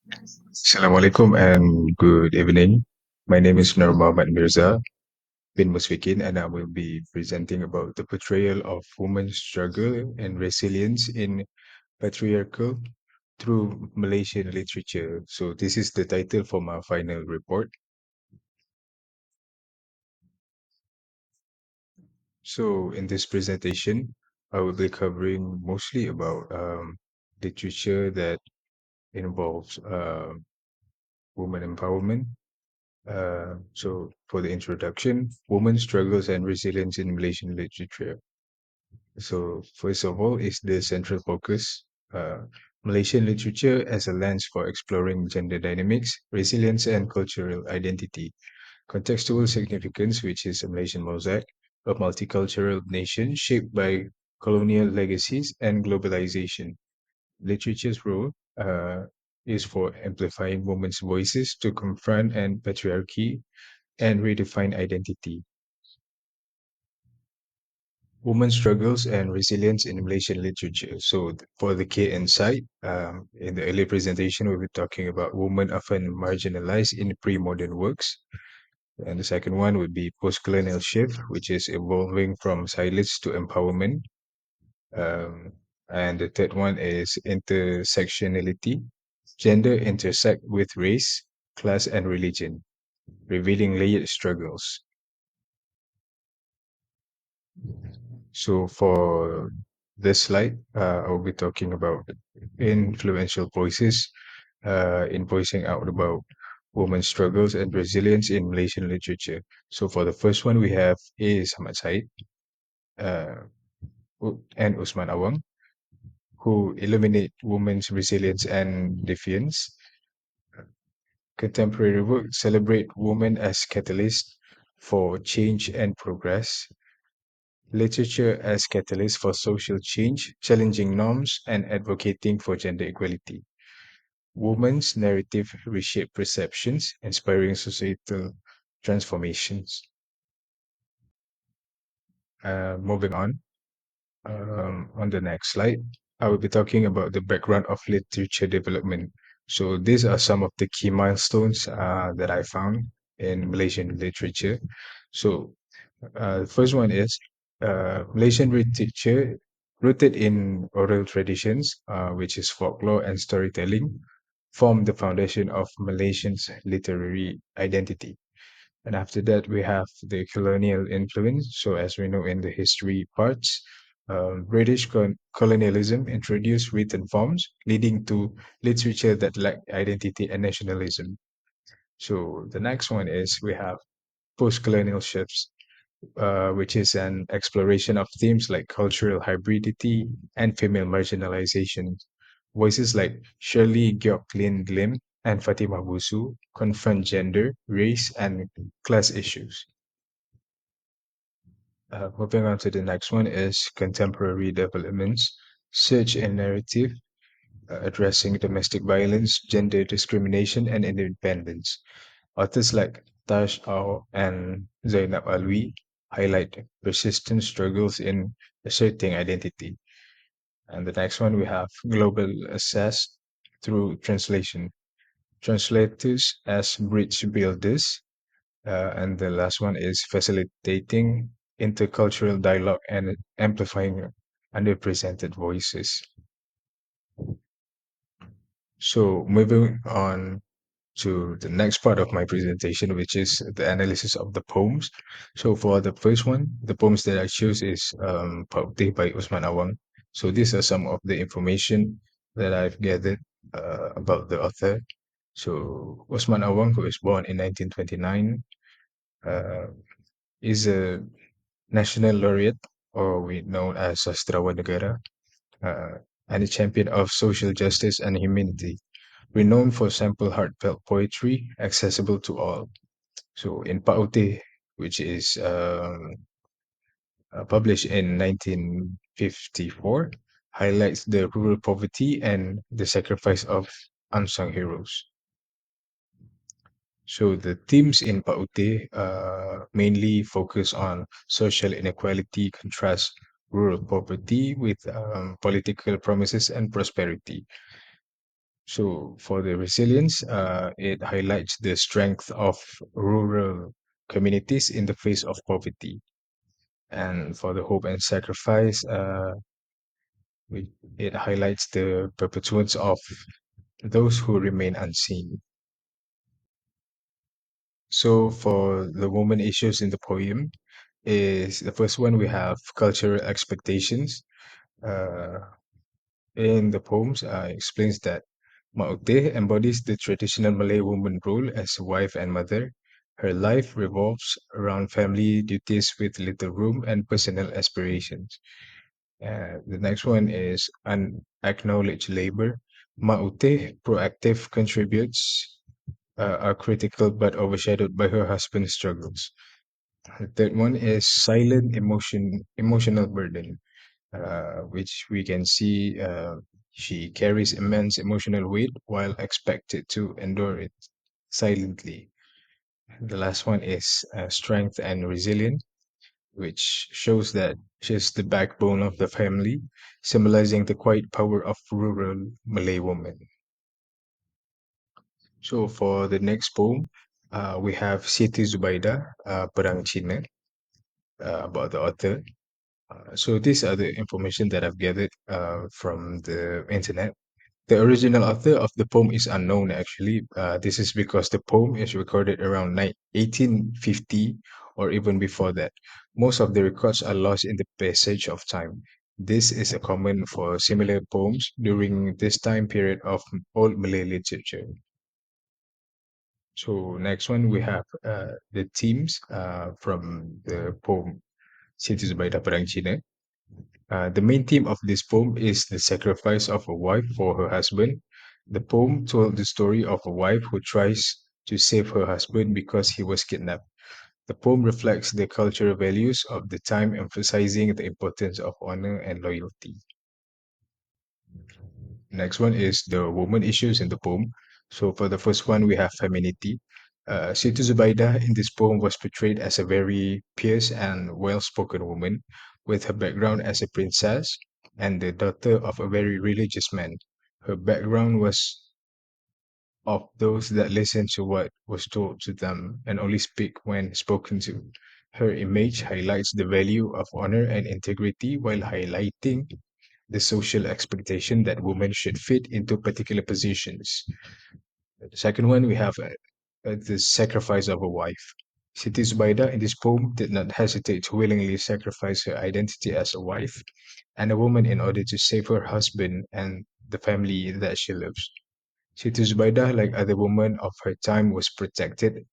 Assalamualaikum and good evening. My name is Nur Muhammad Mirza bin Musfikin, and I will be presenting about the portrayal of women's struggle and resilience in patriarchal through Malaysian literature. So this is the title for my final report. So in this presentation, I will be covering mostly about literature that involves women empowerment. So for the introduction, women's struggles and resilience in Malaysian literature. So first of all is the central focus. Malaysian literature as a lens for exploring gender dynamics, resilience, and cultural identity. Contextual significance, which is a Malaysian mosaic, a multicultural nation shaped by colonial legacies and globalization. Literature's role is for amplifying women's voices to confront and patriarchy and redefine identity. Women's struggles and resilience in Malaysian literature. So, for the KN side, in the earlier presentation, we were talking about women often marginalized in pre-modern works. And the second one would be post-colonial shift, which is evolving from silence to empowerment. Um, and the third one is intersectionality. Gender intersect with race, class, and religion, revealing layered struggles. So for this slide, I'll be talking about influential voices in voicing out about women's struggles and resilience in Malaysian literature. So for the first one, we have A. Samad Said uh, and Usman Awang, who illuminate women's resilience and defiance. Contemporary work celebrate women as catalysts for change and progress. Literature as catalyst for social change, challenging norms, and advocating for gender equality. Women's narrative reshape perceptions, inspiring societal transformations. Moving on the next slide, I will be talking about the background of literature development. So these are some of the key milestones that I found in Malaysian literature. So the first one is Malaysian literature rooted in oral traditions, which is folklore and storytelling, form the foundation of Malaysians' literary identity. And after that, we have the colonial influence. So, as we know in the history parts, British colonialism introduced written forms, leading to literature that lacked identity and nationalism. So, the next one is we have post-colonial shifts, which is an exploration of themes like cultural hybridity and female marginalization. Voices like Shirley Gyoklin Glim and Fatima Busu confront gender, race, and class issues. Moving on to the next one is contemporary developments, search and narrative, addressing domestic violence, gender discrimination, and independence. Authors like Tash Ao and Zainab Alwi highlight persistent struggles in asserting identity. And the next one we have global access through translation. Translators as bridge builders. And the last one is facilitating intercultural dialogue and amplifying underrepresented voices. So moving on to the next part of my presentation, which is the analysis of the poems. So for the first one, the poems that I choose is Paute by Usman Awang. So these are some of the information that I've gathered about the author. So Usman Awang, who was born in 1929, uh, is a national laureate, or we know as Sastrawan Negara, uh, and a champion of social justice and humanity, renowned for simple, heartfelt poetry accessible to all. So in Paute, which is published in 1954, highlights the rural poverty and the sacrifice of unsung heroes. So the themes in Paute mainly focus on social inequality, contrast rural poverty with political promises and prosperity. So for the resilience, it highlights the strength of rural communities in the face of poverty. And for the hope and sacrifice, it highlights the perpetuance of those who remain unseen. So for the woman issues in the poem, is the first one we have cultural expectations. Uh, in the poems, explains that Maute embodies the traditional Malay woman role as a wife and mother. Her life revolves around family duties with little room and personal aspirations. The next one is unacknowledged labor. Maute proactive contributes are critical but overshadowed by her husband's struggles. The third one is silent emotional burden, which we can see she carries immense emotional weight while expected to endure it silently. The last one is strength and resilience, which shows that she's the backbone of the family, symbolizing the quiet power of rural Malay women. So for the next poem, we have Siti Zubaida, Perang Cina, about the author. So these are the information that I've gathered from the internet. The original author of the poem is unknown, actually. This is because the poem is recorded around 1850 or even before that. Most of the records are lost in the passage of time. This is a common for similar poems during this time period of old Malay literature. So next one we have the themes from the poem Siti Zubaida Perang Cina. The main theme of this poem is the sacrifice of a wife for her husband. The poem told the story of a wife who tries to save her husband because he was kidnapped. The poem reflects the cultural values of the time, emphasizing the importance of honor and loyalty. Next one is the woman issues in the poem. So for the first one, we have femininity. Siti Zubaida in this poem was portrayed as a very fierce and well-spoken woman, with her background as a princess and the daughter of a very religious man. Her background was of those that listen to what was told to them and only speak when spoken to. Her image highlights the value of honor and integrity while highlighting the social expectation that women should fit into particular positions. The second one, we have the sacrifice of a wife. Siti Zubaida in this poem did not hesitate to willingly sacrifice her identity as a wife and a woman in order to save her husband and the family that she loves. Siti Zubaida, like other women of her time, was protected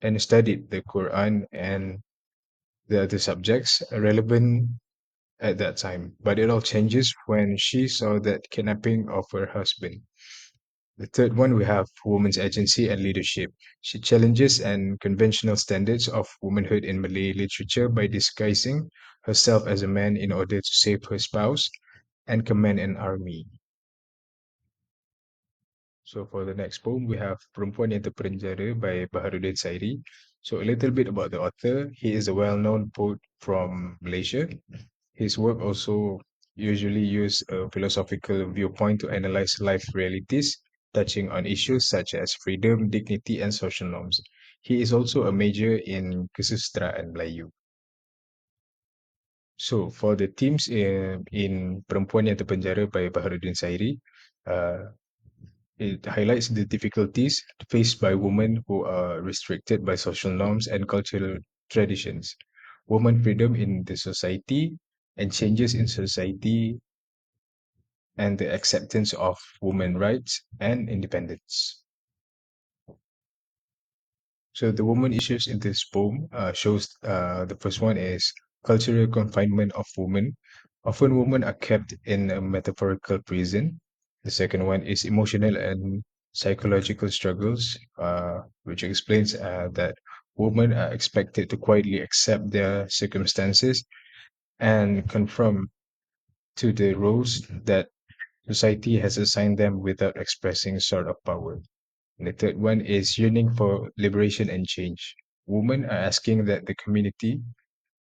and studied the Quran and the other subjects relevant at that time. But it all changes when she saw that kidnapping of her husband. The third one, we have women's agency and leadership. She challenges and conventional standards of womanhood in Malay literature by disguising herself as a man in order to save her spouse and command an army. So for the next poem, we have Perempuan yang Terpenjara by Baharudin Sairi. So a little bit about the author. He is a well-known poet from Malaysia. His work also usually use a philosophical viewpoint to analyze life realities, touching on issues such as freedom, dignity, and social norms. He is also a major in kesusastraan Melayu. So for the themes in Perempuan yang Terpenjara by Baharudin Sairi, uh, it highlights the difficulties faced by women who are restricted by social norms and cultural traditions, women freedom in the society, and changes in society and the acceptance of women rights and independence. So the woman issues in this poem shows the first one is cultural confinement of women. Often women are kept in a metaphorical prison. The second one is emotional and psychological struggles, which explains that women are expected to quietly accept their circumstances and conform to the roles that society has assigned them without expressing sort of power. And the third one is yearning for liberation and change. Women are asking that the community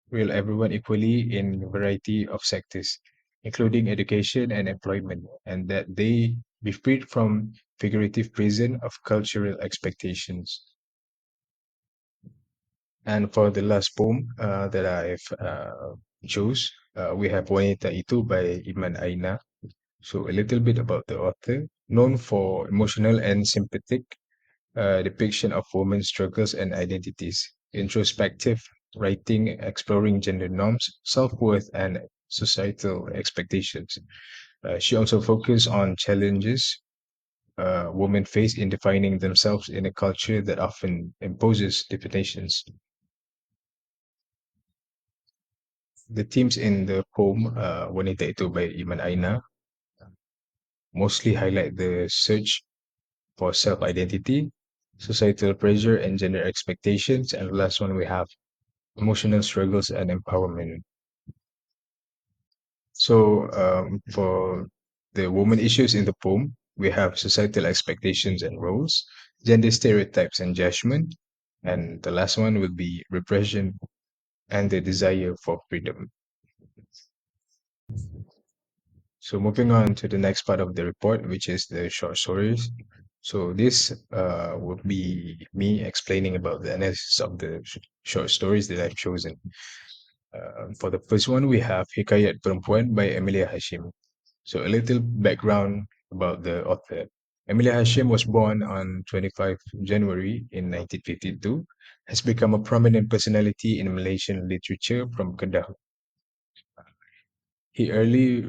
will everyone equally in variety of sectors, including education and employment, and that they be freed from figurative prison of cultural expectations. And for the last poem that I've chose, we have Wanita Itu by Iman Aina. So a little bit about the author, known for emotional and sympathetic depiction of women's struggles and identities, introspective writing exploring gender norms, self-worth, and societal expectations. She also focused on challenges women face in defining themselves in a culture that often imposes definitions. The themes in the poem Wanita Itu by Iman Aina mostly highlight the search for self-identity, societal pressure, and gender expectations. And the last one we have emotional struggles and empowerment. So for the woman issues in the poem, we have societal expectations and roles, gender stereotypes and judgment, and the last one will be repression and the desire for freedom. So moving on to the next part of the report, which is the short stories. So this would be me explaining about the analysis of the short stories that I've chosen. For the first one, we have Hikayat Perempuan by Emilia Hashim. So a little background about the author. Emilia Hashim was born on 25 January in 1952, has become a prominent personality in Malaysian literature from Kedah. He early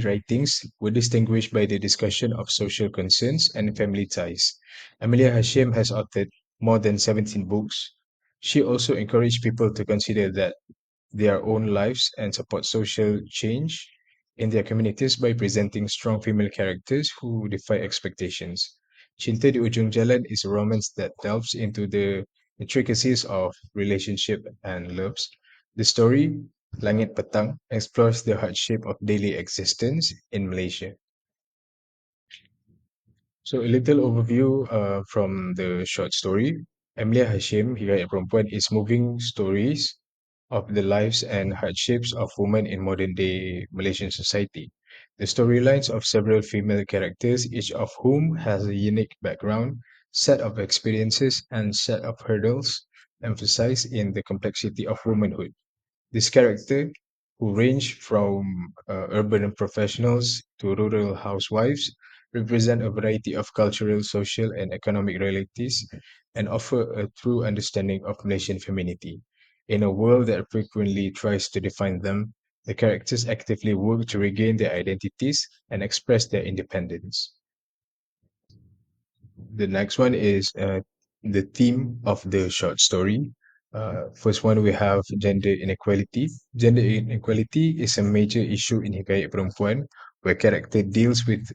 writings were distinguished by the discussion of social concerns and family ties. Amelia Hashim has authored more than 17 books. She also encouraged people to consider that their own lives and support social change in their communities by presenting strong female characters who defy expectations. Cinta di Ujung Jalan is a romance that delves into the intricacies of relationship and loves. The story, Langit Petang, explores the hardship of daily existence in Malaysia. So a little overview from the short story. Emilia Hashim, Hikayat Perempuan, is moving stories of the lives and hardships of women in modern-day Malaysian society. The storylines of several female characters, each of whom has a unique background, set of experiences, and set of hurdles, emphasize in the complexity of womanhood. This character, who range from urban professionals to rural housewives, represent a variety of cultural, social, and economic realities and offer a true understanding of Malaysian femininity. In a world that frequently tries to define them, the characters actively work to regain their identities and express their independence. The next one is the theme of the short story. First one, we have gender inequality. Gender inequality is a major issue in Hikayat Perempuan, where character deals with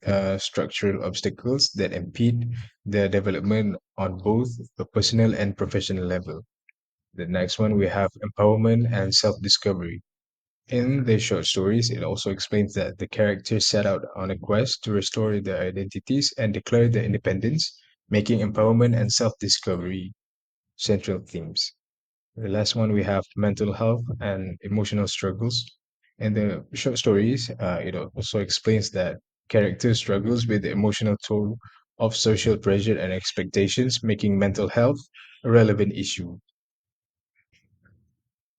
structural obstacles that impede their development on both a personal and professional level. The next one, we have empowerment and self-discovery. In the short stories, it also explains that the characters set out on a quest to restore their identities and declare their independence, making empowerment and self discovery central themes. The last one, we have mental health and emotional struggles. In the short stories, it also explains that characters struggles with the emotional toll of social pressure and expectations, making mental health a relevant issue.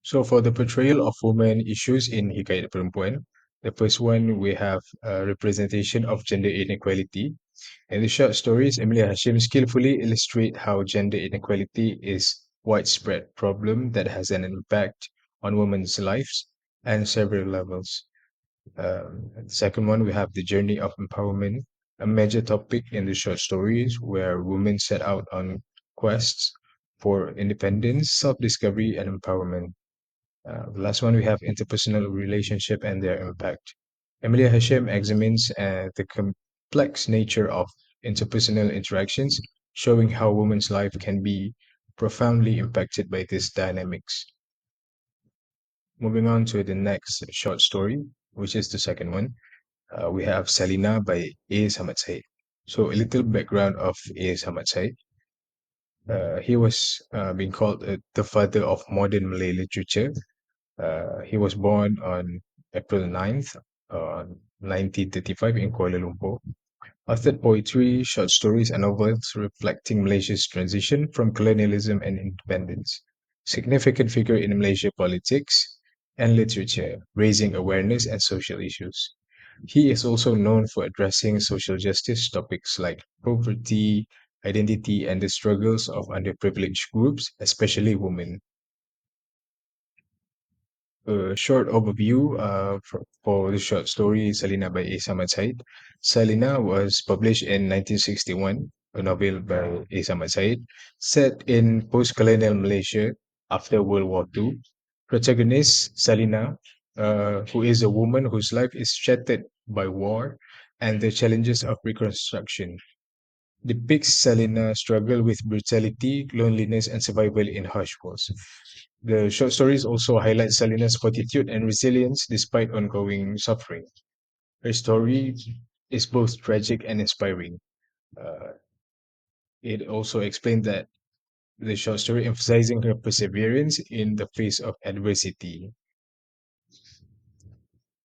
So for the portrayal of women issues in Hikayat Perempuan, the first one we have representation of gender inequality. In the short stories, Emilia Hashim skillfully illustrate how gender inequality is widespread problem that has an impact on women's lives and several levels. The second one, we have the journey of empowerment, a major topic in the short stories where women set out on quests for independence, self-discovery, and empowerment. The last one, we have interpersonal relationship and their impact. Emilia Hashem examines the complex nature of interpersonal interactions, showing how women's life can be profoundly impacted by these dynamics. Moving on to the next short story, which is the second one, we have Selina by A. Samad Said. So a little background of A. Samad Said. He was being called the father of modern Malay literature. He was born on April 9th, 1935 in Kuala Lumpur. Authored poetry, short stories, and novels reflecting Malaysia's transition from colonialism and independence. Significant figure in Malaysia politics and literature, raising awareness and social issues. He is also known for addressing social justice topics like poverty, identity, and the struggles of underprivileged groups, especially women. A short overview for the short story Salina by A. Samad Said. Salina was published in 1961, a novel by A. Samad Said, set in post-colonial Malaysia after World War II. Protagonist Salina, who is a woman whose life is shattered by war and the challenges of reconstruction, depicts Salina's struggle with brutality, loneliness, and survival in harsh wars. The short stories also highlight Salina's fortitude and resilience despite ongoing suffering. Her story is both tragic and inspiring. Uh, it also explained that the short story emphasizing her perseverance in the face of adversity.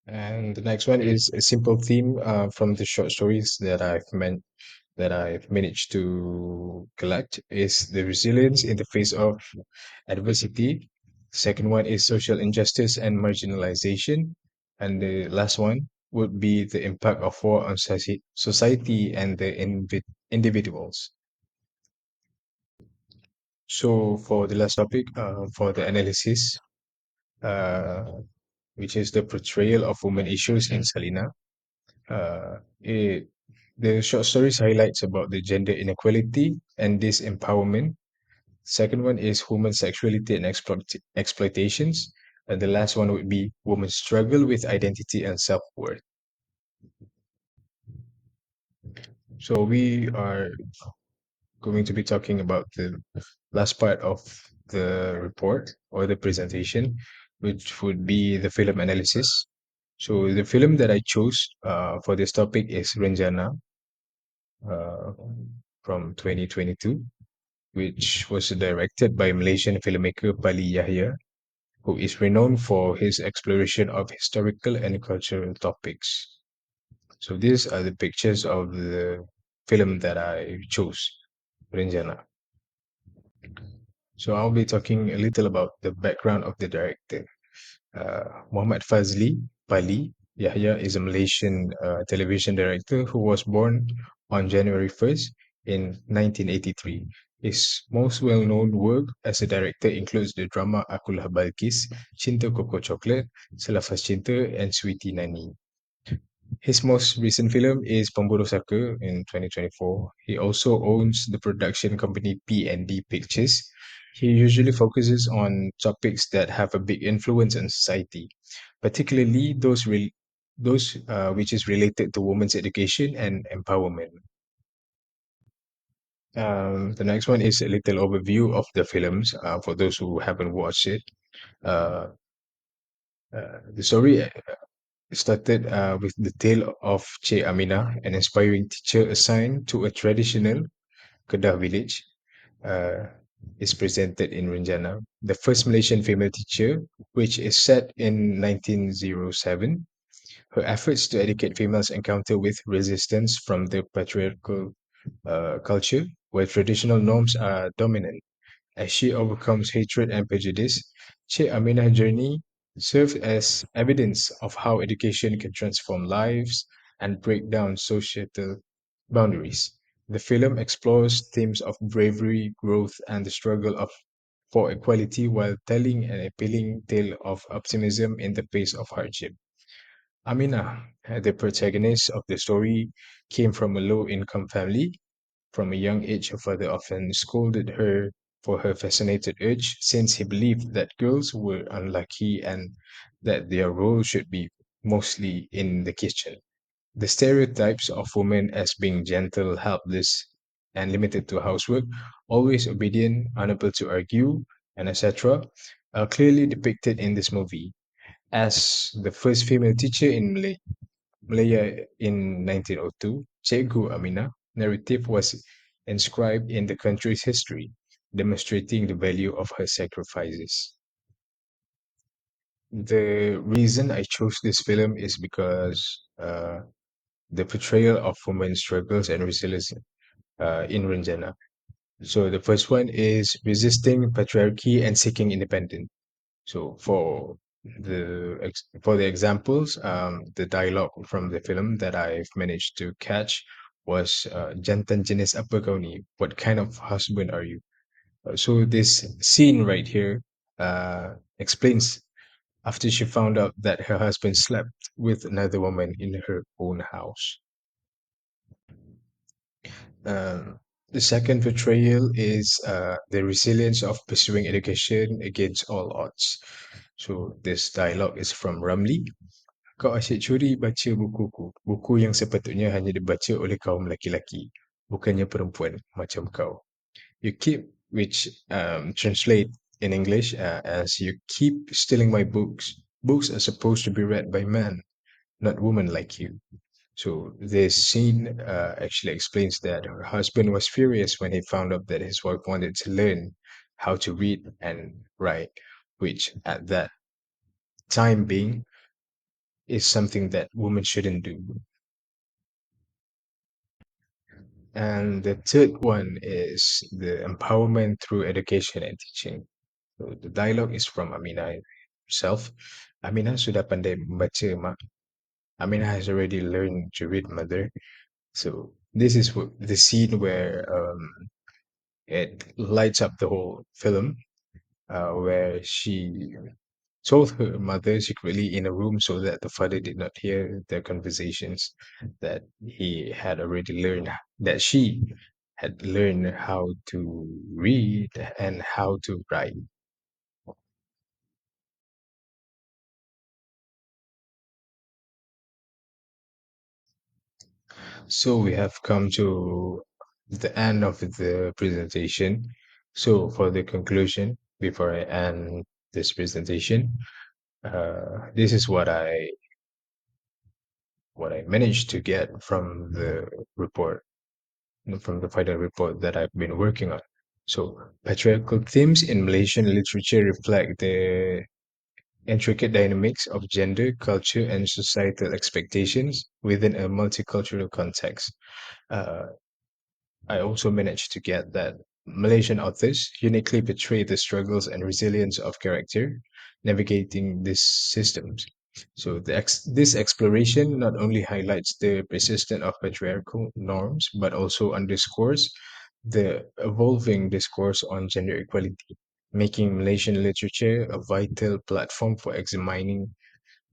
And the next one is a simple theme from the short stories that I've managed to collect is the resilience in the face of adversity. Second one is social injustice and marginalization. And the last one would be the impact of war on society and the individuals. So for the last topic, for the analysis, uh, which is the portrayal of women issues in Salina, it, the short stories highlights about the gender inequality and disempowerment. Second one is human sexuality and exploitations. And the last one would be women's struggle with identity and self-worth. So we are going to be talking about the last part of the report or the presentation, which would be the film analysis. So the film that I chose for this topic is Renjana uh, from 2022, which was directed by Malaysian filmmaker Pali Yahya, who is renowned for his exploration of historical and cultural topics. So these are the pictures of the film that I chose, Renjana. So I'll be talking a little about the background of the director. Muhammad Fazli Pali Yahya is a Malaysian television director who was born on January 1st in 1983. His most well-known work as a director includes the drama Akulah Balkis, Cinta Koko Coklat, Selafas Cinta, and Sweetie Nani. His most recent film is Pemburu Saka in 2024. He also owns the production company P&D Pictures. He usually focuses on topics that have a big influence on society, particularly those which is related to women's education and empowerment. The next one is a little overview of the films for those who haven't watched it. Uh, the story started with the tale of Che Amina, an inspiring teacher assigned to a traditional Kedah village. Uh, is presented in Renjana, the first Malaysian female teacher, which is set in 1907. Her efforts to educate females encounter with resistance from the patriarchal culture, where traditional norms are dominant. As she overcomes hatred and prejudice, Che Amina's journey serves as evidence of how education can transform lives and break down societal boundaries. The film explores themes of bravery, growth, and the struggle for equality while telling an appealing tale of optimism in the face of hardship. Amina, the protagonist of the story, came from a low income family. From a young age, her father often scolded her for her fascinated urge, since he believed that girls were unlucky and that their role should be mostly in the kitchen. The stereotypes of women as being gentle, helpless, and limited to housework, always obedient, unable to argue, and etc., are clearly depicted in this movie. As the first female teacher in Malaya in 1902, Cikgu Amina narrative was inscribed in the country's history, demonstrating the value of her sacrifices. The reason I chose this film is because the portrayal of women's struggles and resilience in Ranjana. So the first one is resisting patriarchy and seeking independence. So for the examples, the dialogue from the film that I've managed to catch was Jantan jenis apa kau ni? What kind of husband are you? So this scene right here explains after she found out that her husband slept with another woman in her own house. Um, the second portrayal is the resilience of pursuing education against all odds. So this dialogue is from Ramli. Kau asyik curi baca bukuku. Buku yang sepatutnya hanya dibaca oleh kaum lelaki-lelaki, bukannya perempuan macam kau. You keep, which translate in English as you keep stealing my books. Books are supposed to be read by men, not women like you. So this scene actually explains that her husband was furious when he found out that his wife wanted to learn how to read and write, which at that time being is something that women shouldn't do. And the third one is the empowerment through education and teaching. So the dialogue is from Amina herself. Amina sudah pandai membaca, mak. Amina has already learned to read, mother. So this is the scene where it lights up the whole film, where she told her mother secretly in a room so that the father did not hear their conversations, that he had already learned, that she had learned how to read and how to write. So we have come to the end of the presentation. So for the conclusion, before I end this presentation, this is what I managed to get from the report, from the final report that I've been working on. So patriarchal themes in Malaysian literature reflect the intricate dynamics of gender, culture, and societal expectations within a multicultural context. Uh, I also managed to get that Malaysian authors uniquely portray the struggles and resilience of character navigating these systems. So this exploration not only highlights the persistence of patriarchal norms, but also underscores the evolving discourse on gender equality, making Malaysian literature a vital platform for examining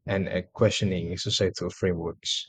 and questioning societal frameworks.